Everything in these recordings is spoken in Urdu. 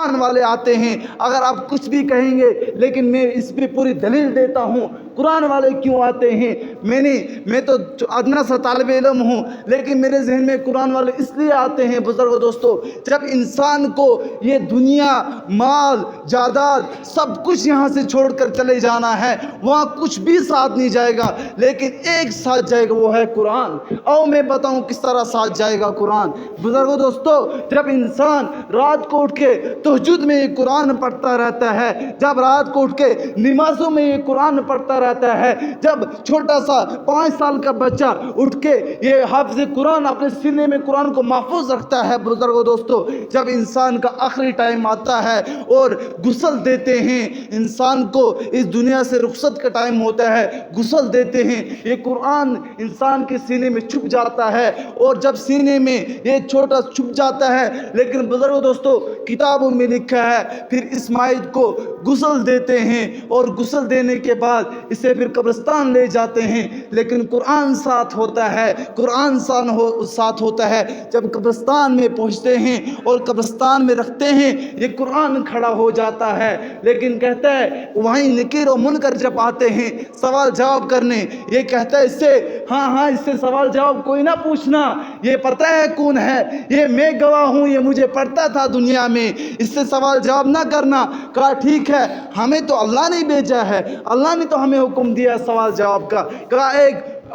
قرآن والے آتے ہیں، اگر آپ کچھ بھی کہیں گے لیکن میں اس پہ پوری دلیل دیتا ہوں قرآن والے کیوں آتے ہیں۔ میں تو ادنا سا طالب علم ہوں، لیکن میرے ذہن میں قرآن والے اس لیے آتے ہیں بزرگو دوستو، جب انسان کو یہ دنیا، مال، جائیداد سب کچھ یہاں سے چھوڑ کر چلے جانا ہے، وہاں کچھ بھی ساتھ نہیں جائے گا، لیکن ایک ساتھ جائے گا، وہ ہے قرآن۔ اور میں بتاؤں کس طرح ساتھ جائے گا قرآن۔ بزرگو دوستو، جب انسان رات کو اٹھ کے تہجد میں یہ قرآن پڑھتا رہتا ہے، جب رات کو اٹھ کے نمازوں میں یہ قرآن پڑھتا رہتا ہے، جب چھوٹا سا 5 سال کا بچہ اٹھ کے یہ حافظ قرآن اپنے سینے میں قرآن کو محفوظ رکھتا ہے، بزرگو دوستو، جب انسان کا آخری ٹائم آتا ہے اور غسل دیتے ہیں، انسان کو اس دنیا سے رخصت کا ٹائم ہوتا ہے، غسل دیتے ہیں، یہ قرآن انسان کے سینے میں چھپ جاتا ہے، اور جب سینے میں یہ چھوٹا چھپ جاتا ہے، لیکن بزرگو دوستو کتابوں میں لکھا ہے پھر اسماعیل کو غسل دیتے ہیں، اور غسل دینے کے بعد اسے پھر قبرستان لے جاتے ہیں، لیکن قرآن ساتھ ہوتا ہے، قرآن ساتھ ہوتا ہے۔ جب قبرستان میں پہنچتے ہیں اور قبرستان میں رکھتے ہیں، یہ قرآن کھڑا ہو جاتا ہے، لیکن کہتا ہے وہیں نکیر و منکر جب آتے ہیں سوال جواب کرنے، یہ کہتا ہے اس سے ہاں اس سے سوال جواب کوئی نہ پوچھنا، یہ پتہ ہے کون ہے، یہ میں گواہ ہوں، یہ مجھے پڑھتا تھا دنیا میں، اس سے سوال جواب نہ کرنا۔ کہا ٹھیک ہے، ہمیں تو اللہ نے بھیجا ہے، اللہ نے تو ہمیں حکم دیا سوال جواب کا۔ کہا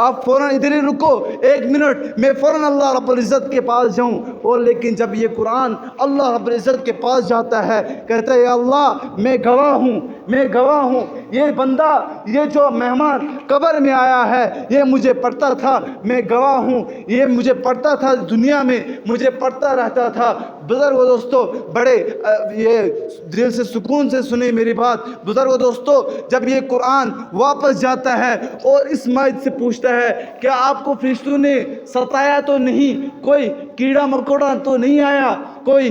آپ فوراً ادھر ہی رکو، 1 منٹ، میں فوراً اللہ رب العزت کے پاس جاؤں۔ اور لیکن جب یہ قرآن اللہ رب العزت کے پاس جاتا ہے، کہتا ہے یا اللہ میں گواہ ہوں، یہ بندہ، یہ جو مہمان قبر میں آیا ہے، یہ مجھے پڑھتا تھا، میں گواہ ہوں، یہ مجھے پڑھتا تھا دنیا میں، مجھے پڑھتا رہتا تھا۔ بزرگو دوستو، بڑے یہ دل سے سکون سے سنیں میری بات، بزرگو دوستو، جب یہ قرآن واپس جاتا ہے اور اسماعیل سے پوچھتا ہے کیا آپ کو فرشتوں نے ستایا تو نہیں، کوئی کیڑا مکوڑا تو نہیں آیا، کوئی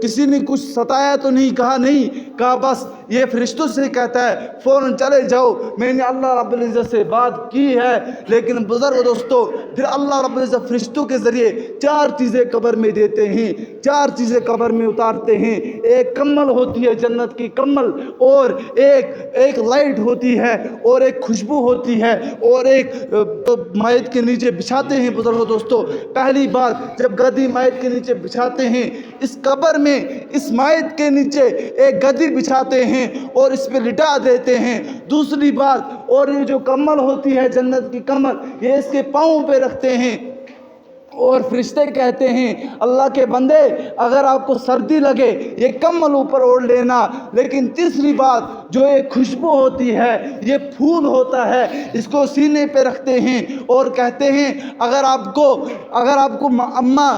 کسی نے کچھ ستایا تو نہیں؟ کہا نہیں، کہا بس یہ فرشتوں سے کہتا ہے فوراً چلے جاؤ، میں نے اللہ رب العزت سے بات کی ہے۔ لیکن بزرگ دوستو، پھر اللہ رب العزت فرشتوں کے ذریعے 4 چیزیں قبر میں دیتے ہیں، 4 چیزیں قبر میں اتارتے ہیں۔ ایک کمل ہوتی ہے جنت کی کمل، اور ایک لائٹ ہوتی ہے، اور ایک خوشبو ہوتی ہے، اور ایک میت کے نیچے بچھاتے ہیں۔ بزرگو دوستو، پہلی بات جب گدی میت کے نیچے بچھاتے ہیں، اس قبر میں اس میت کے نیچے ایک گدی بچھاتے ہیں اور اس پہ لٹا دیتے ہیں۔ دوسری بات، اور یہ جو کمل ہوتی ہے جنت کی کمل، یہ اس کے پاؤں پہ رکھتے ہیں، اور فرشتے کہتے ہیں اللہ کے بندے اگر آپ کو سردی لگے یہ کمل اوپر اوڑھ لینا۔ لیکن تیسری بات، جو ایک خوشبو ہوتی ہے، یہ پھول ہوتا ہے، اس کو سینے پہ رکھتے ہیں اور کہتے ہیں اگر آپ کو اماں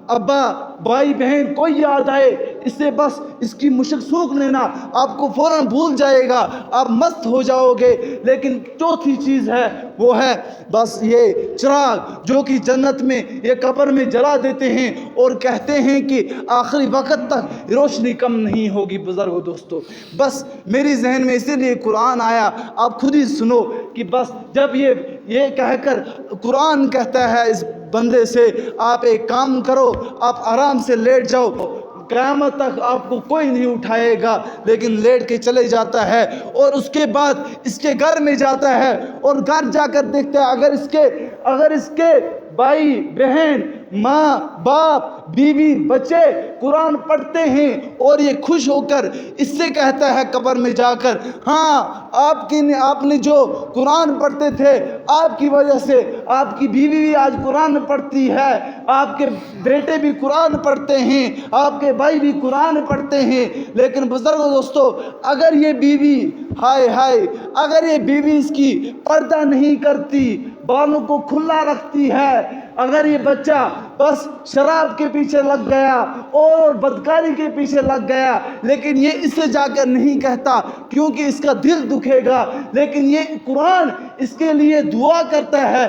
ابا بھائی بہن کوئی یاد آئے، اس سے بس اس کی مشک سونکھ لینا، آپ کو فوراً بھول جائے گا، آپ مست ہو جاؤ گے۔ لیکن چوتھی چیز ہے، وہ ہے بس یہ چراغ جو کہ جنت میں یہ قبر میں جلا دیتے ہیں، اور کہتے ہیں کہ آخری وقت تک روشنی کم نہیں ہوگی۔ بزرگو دوستو، بس میری ذہن میں اسی لیے قرآن آیا، آپ خود ہی سنو کہ بس جب یہ کہہ کر قرآن کہتا ہے اس بندے سے آپ ایک کام کرو، آپ آرام سے لیٹ جاؤ، قیامت تک آپ کو کوئی نہیں اٹھائے گا، لیکن لیٹ کے چلے جاتا ہے، اور اس کے بعد اس کے گھر میں جاتا ہے، اور گھر جا کر دیکھتا ہے اگر اس کے بھائی بہن ماں باپ بیوی بچے قرآن پڑھتے ہیں، اور یہ خوش ہو کر اس سے کہتا ہے قبر میں جا کر ہاں آپ نے جو قرآن پڑھتے تھے، آپ کی وجہ سے آپ کی بیوی بھی آج قرآن پڑھتی ہے، آپ کے بیٹے بھی قرآن پڑھتے ہیں، آپ کے بھائی بھی قرآن پڑھتے ہیں۔ لیکن بزرگو دوستو، اگر یہ بیوی اگر یہ بیوی اس کی پردہ نہیں کرتی، بالوں کو کھلا رکھتی ہے، اگر یہ بچہ بس شراب کے پیچھے لگ گیا اور بدکاری کے پیچھے لگ گیا، لیکن یہ اسے جا کر نہیں کہتا کیونکہ اس کا دل دکھے گا، لیکن یہ قرآن اس کے لیے دعا کرتا ہے